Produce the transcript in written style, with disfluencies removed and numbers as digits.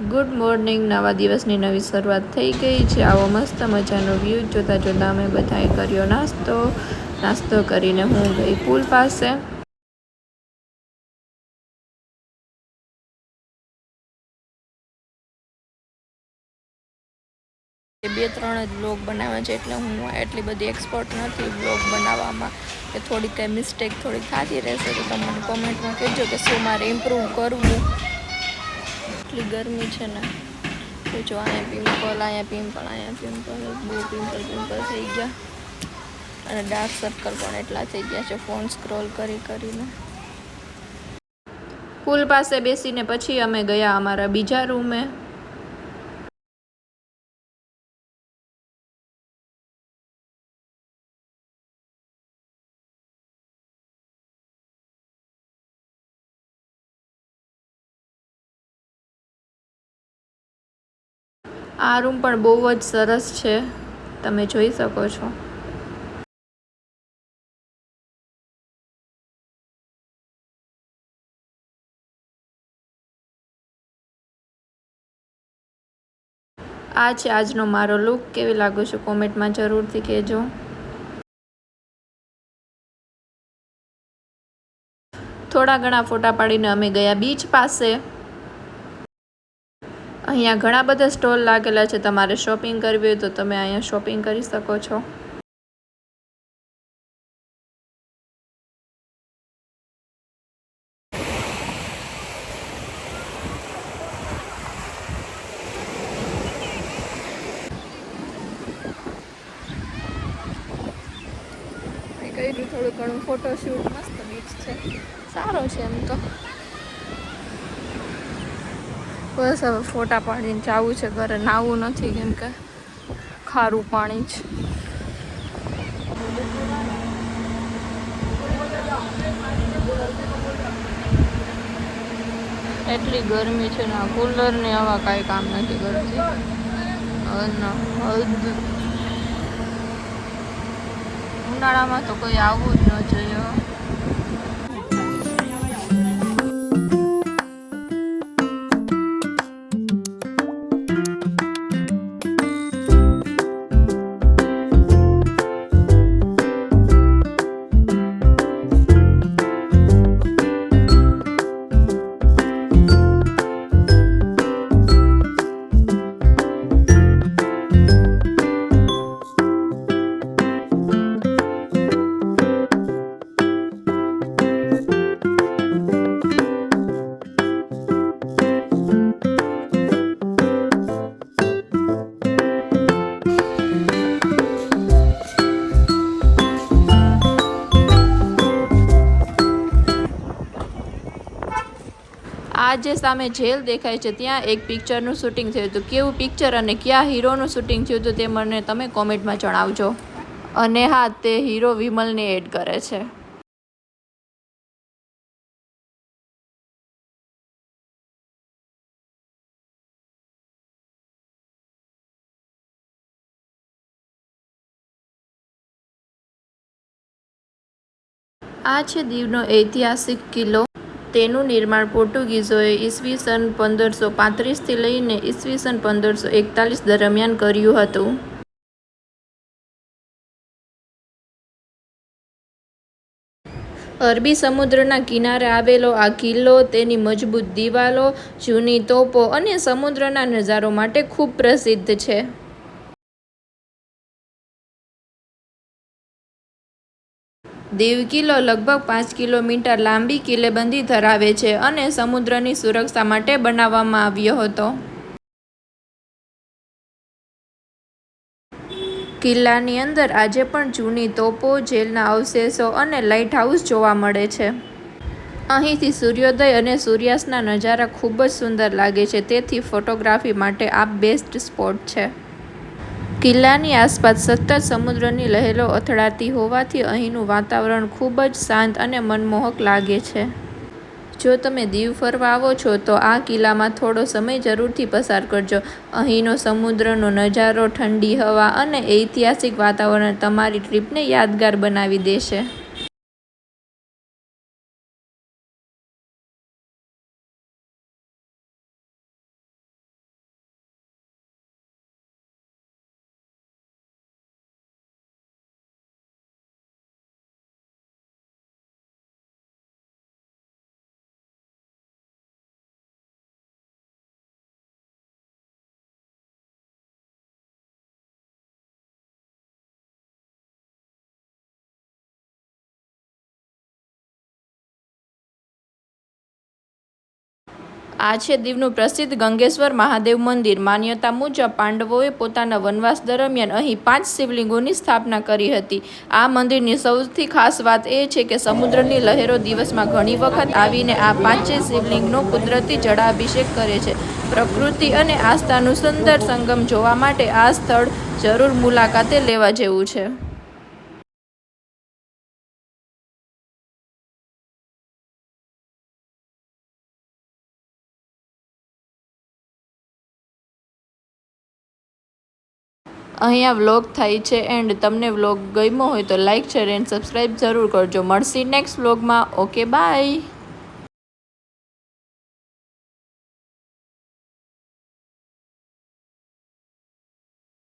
Good morning. નવા દિવસની નવી શરૂઆત થઈ ગઈ છે. આવો મસ્ત મજાનો વ્યૂ જોતાં જોતાં અમે બધાએ કર્યો નાસ્તો કરીને હું ગઈ પુલ પાસે. બે ત્રણ જ બ્લોગ બનાવ્યા છે એટલે હું એટલી બધી એક્સપર્ટ નથી બ્લોગ બનાવવામાં, કે થોડીક કંઈ મિસ્ટેક થોડીક થતી રહેશે તો તમે મને કોમેન્ટમાં કહેજો કે શું મારે ઇમ્પ્રૂવ કરવું. એટલી ગરમી છે ને, તો જો અહીંયા પિમ્પલ બહુ પિમ્પલ થઈ ગયા, અને ડાર્ક સર્કલ પણ એટલા થઈ ગયા છે ફોન સ્ક્રોલ કરીને. પુલ પાસે બેસીને પછી અમે ગયા અમારા બીજા રૂમે. આ રૂમ પણ બહુ જ સરસ છે, તમે જોઈ શકો છો. આ છે આજનો મારો લુક. કેવી લાગુ છું કોમેન્ટમાં જરૂરથી કહેજો. થોડા ઘણા ફોટા પાડીને અમે ગયા બીચ પાસે. અહીંયા ઘણા બધા સ્ટોલ લાગેલા છે, તમારે શોપિંગ કરવી હોય તો તમે અહીંયા શોપિંગ કરી શકો છો. કર્યું થોડું ઘણું ફોટોશૂટ. મસ્ત બીચ છે, સારો છે એમ તો. બસ હવે ફોટા પાડીને જવું છે ઘરે. નાવું નથી કેમ કે ખારું પાણી છે. એટલી ગરમી છે ને, કુલરની હવા કાંઈ કામ નથી કરતી. ઉનાળામાં તો કોઈ આવવું જ ન જોઈએ. આ જે સામે જેલ દેખાય છે ત્યાં એક પિક્ચરનું શૂટિંગ થયું હતું. કેવું પિક્ચર અને કયા હીરોનું શૂટિંગ થયું હતું તે મને તમે કોમેન્ટમાં જણાવજો. અને હા, તે હીરો વિમલને એડ કરે છે. આ છે દીવનો ઐતિહાસિક કિલ્લો. તેનું નિર્માણ પોર્ટુગીઝોએ ઈસવીસન 1535થી લઈને ઈસવીસન 1541 દરમિયાન કર્યું હતું. અરબી સમુદ્રના કિનારે આવેલો આ કિલ્લો તેની મજબૂત દિવાલો, જૂની તોપો અને સમુદ્રના નજારો માટે ખૂબ પ્રસિદ્ધ છે. દીવ કિલ્લો લગભગ 5 કિલોમીટર લાંબી કિલ્લેબંધી ધરાવે છે અને સમુદ્રની સુરક્ષા માટે બનાવવામાં આવ્યો હતો. કિલ્લાની અંદર આજે પણ જૂની તોપો, જેલના અવશેષો અને લાઇટ હાઉસ જોવા મળે છે. અહીંથી સૂર્યોદય અને સૂર્યાસ્તના નજારા ખૂબ જ સુંદર લાગે છે, તેથી ફોટોગ્રાફી માટે આ બેસ્ટ સ્પોટ છે. કિલ્લાની આસપાસ સતત સમુદ્રની લહેરો અથડાતી હોવાથી અહીંનું વાતાવરણ ખૂબ જ શાંત અને મનમોહક લાગે છે. જો તમે દીવ ફરવા આવો છો તો આ કિલ્લામાં થોડો સમય જરૂરથી પસાર કરજો. અહીંનો સમુદ્રનો નજારો, ઠંડી હવા અને ઐતિહાસિક વાતાવરણ તમારી ટ્રીપને યાદગાર બનાવી દેશે. આ છે દીવનું પ્રસિદ્ધ ગંગેશ્વર મહાદેવ મંદિર. માન્યતા મુજબ પાંડવોએ પોતાના વનવાસ દરમિયાન અહીં 5 શિવલિંગોની સ્થાપના કરી હતી. આ મંદિરની સૌથી ખાસ વાત એ છે કે સમુદ્રની લહેરો દિવસમાં ઘણી વખત આવીને આ 5 શિવલિંગનો કુદરતી જળાભિષેક કરે છે. પ્રકૃતિ અને આસ્થાનું સુંદર સંગમ જોવા માટે આ સ્થળ જરૂર મુલાકાતે લેવા જેવું છે. અહીંયા વ્લોગ થાય છે એન્ડ તમને વ્લોગ ગમ્યો હોય તો લાઇક શેર એન્ડ સબસ્ક્રાઈબ જરૂર કરજો. મળશે નેક્સ્ટ વ્લોગમાં. Okay bye.